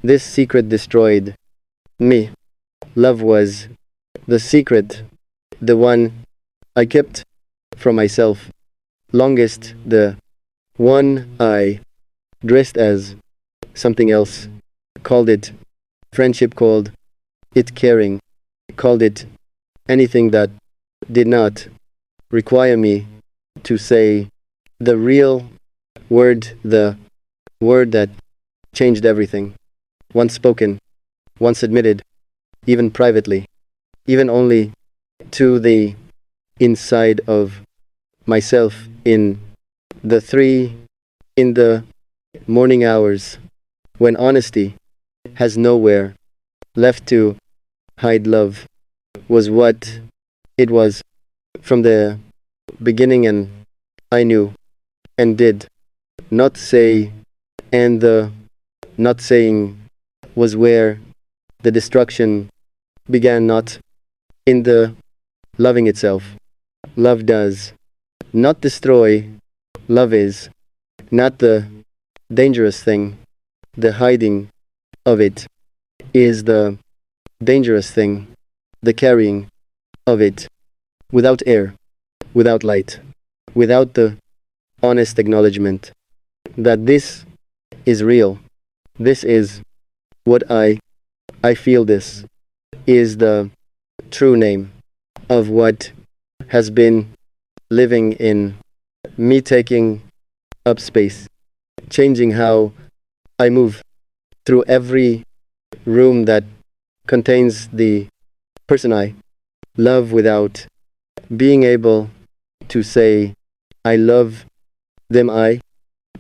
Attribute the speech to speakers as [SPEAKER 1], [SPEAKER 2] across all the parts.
[SPEAKER 1] This secret destroyed me. Love was the secret, the one I kept from myself longest, the one I dressed as something else, called it friendship, called it caring, called it anything that did not require me to say the real word, the word that changed everything. Once spoken, once admitted, even privately, even only to the inside of myself in the morning hours when honesty has nowhere left to hide. Love was what it was from the beginning, and I knew and did not say, and the not saying was where the destruction began, not in the loving itself. Love does not destroy. Love is not the dangerous thing. The hiding of it is the dangerous thing. The carrying of it without air, without light, without the honest acknowledgement that this is real. This is what I feel. This is the true name of what has been living in me, taking up space, changing how I move through every room that contains the person I love without being able to say I love them. I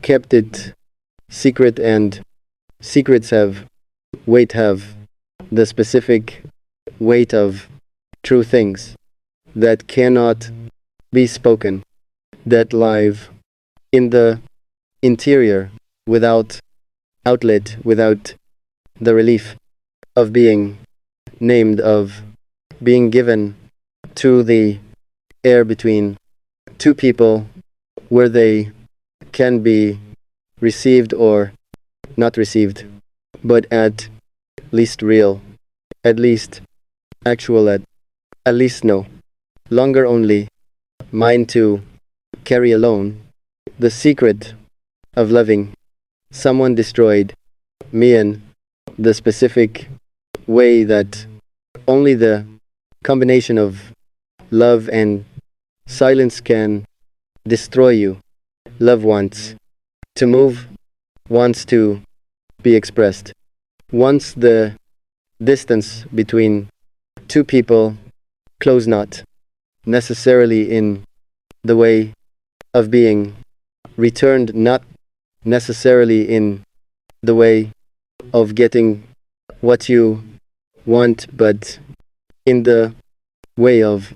[SPEAKER 1] kept it secret, and secrets have the specific weight of true things that cannot be spoken, that live in the interior without outlet, without the relief of being named, of being given to the air between two people, where they can be received or not received, but at least real, at least actual, at least no longer only mine to carry alone. The secret of loving someone destroyed me in the specific way that only the combination of love and silence can destroy you. Love wants to move, wants to be expressed. Once the distance between two people close, not necessarily in the way of being returned, not necessarily in the way of getting what you want, but in the way of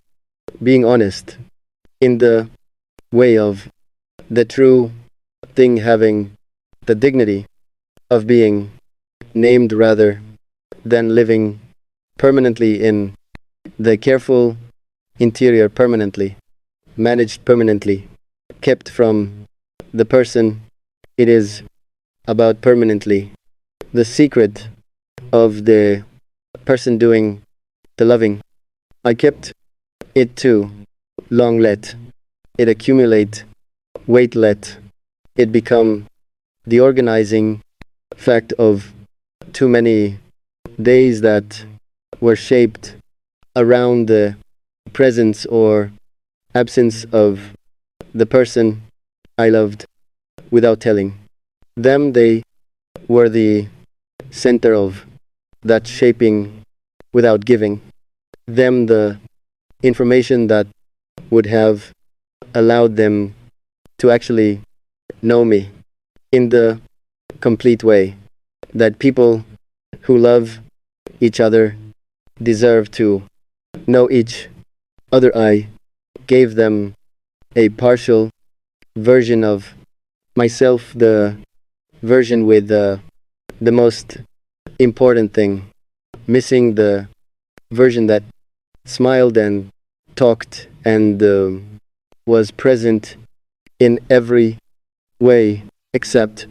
[SPEAKER 1] being honest, in the way of the true thing having the dignity of being named rather than living permanently in the careful interior, permanently managed, permanently kept from the person it is about, permanently the secret of the person doing the loving. I kept it too long, let it accumulate, wait, let it become the organizing fact of too many days that were shaped around the presence or absence of the person I loved. Without telling them, they were the center of that shaping. Without giving them the information that would have allowed them to actually know me in the complete way that people who love each other deserve to know each other. I gave them a partial version of myself, the version with the most important thing missing, the version that smiled and talked and was present in every way except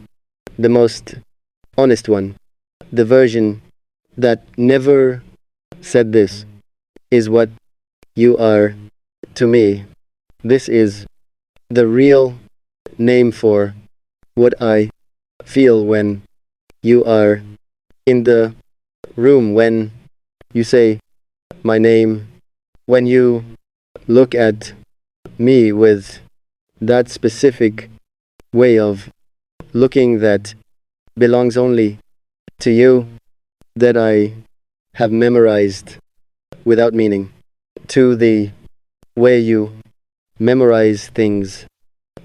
[SPEAKER 1] the most honest one. the version that never said this is what you are to me. This is the real name for what I feel when you are in the room, when you say my name, when you look at me with that specific way of looking that belongs only to you, that I have memorized without meaning, to the way you memorize things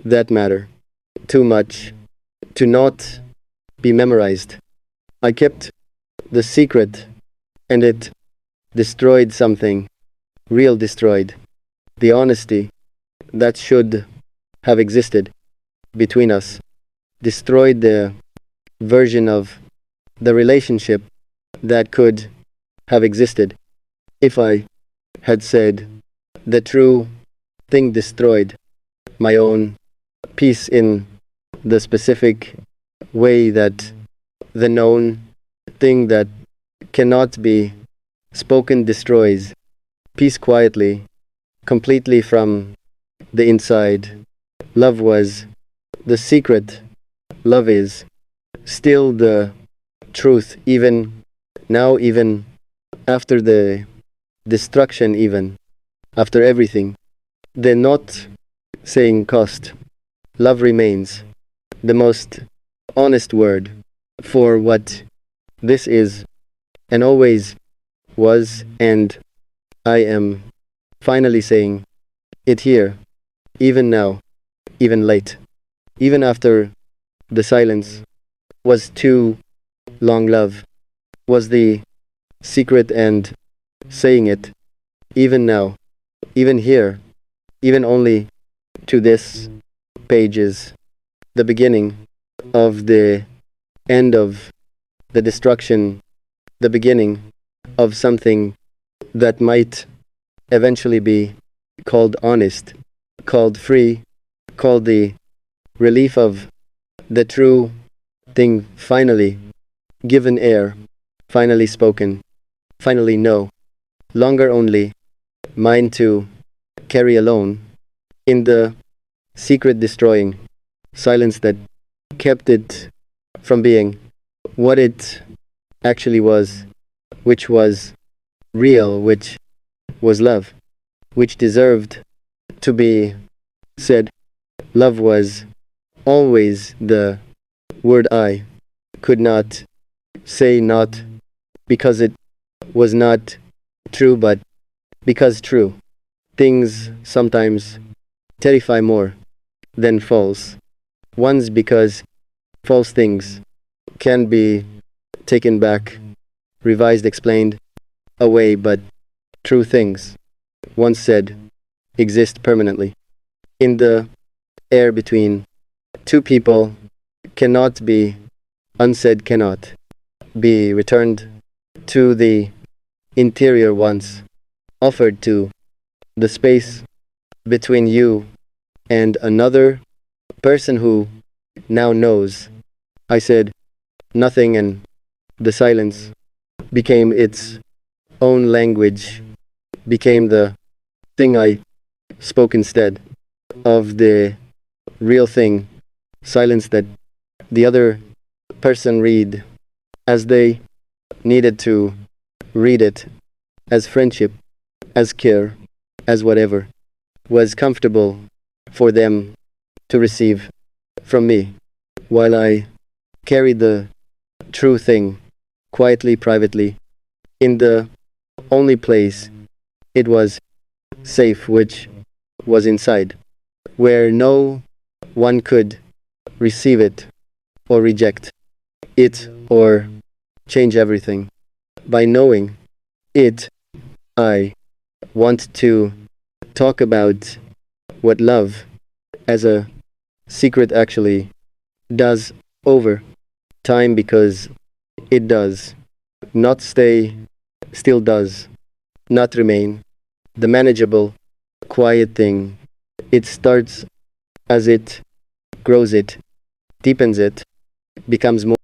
[SPEAKER 1] that matter too much to not be memorized. I kept the secret and it destroyed something, real destroyed. The honesty that should have existed between us, destroyed the version of the relationship that could have existed. If I had said the true thing, destroyed my own peace in the specific way that the known thing that cannot be spoken destroys peace quietly, completely from the inside. Love was the secret. Love is still the truth, even now, even after the destruction, even after everything. The not saying cost. Love remains the most honest word for what this is and always was, and I am finally saying it here, even now, even late, even after the silence was too long. Love was the secret, and saying it, even now, even here, even only to this page is the beginning of the end of the destruction, the beginning of something that might eventually be called honest, called free, called the relief of the true thing finally given air, finally spoken, finally no longer only mine to carry alone in the secret destroying silence that kept it from being what it actually was, which was real, which was love, which deserved to be said. Love was always the word I could not say, not because it was not true, but because true things sometimes terrify more than false ones, because false things can be taken back, revised, explained away, but true things, once said, exist permanently in the air between two people, cannot be unsaid, cannot be returned to the interior once offered to the space between you and another person who now knows. I said nothing, and the silence became its own language, became the thing I spoke instead of the real thing. Silence that the other person read as they needed to read it, as friendship, as care, as whatever was comfortable for them to receive from me, while I carried the true thing quietly, privately, in the only place it was safe, which was inside, where no one could receive it or reject it or change everything. By knowing it, I want to talk about what love as a secret actually does over time, because it does not stay still, does not remain the manageable, quiet thing. It starts as it grows, it deepens, it becomes more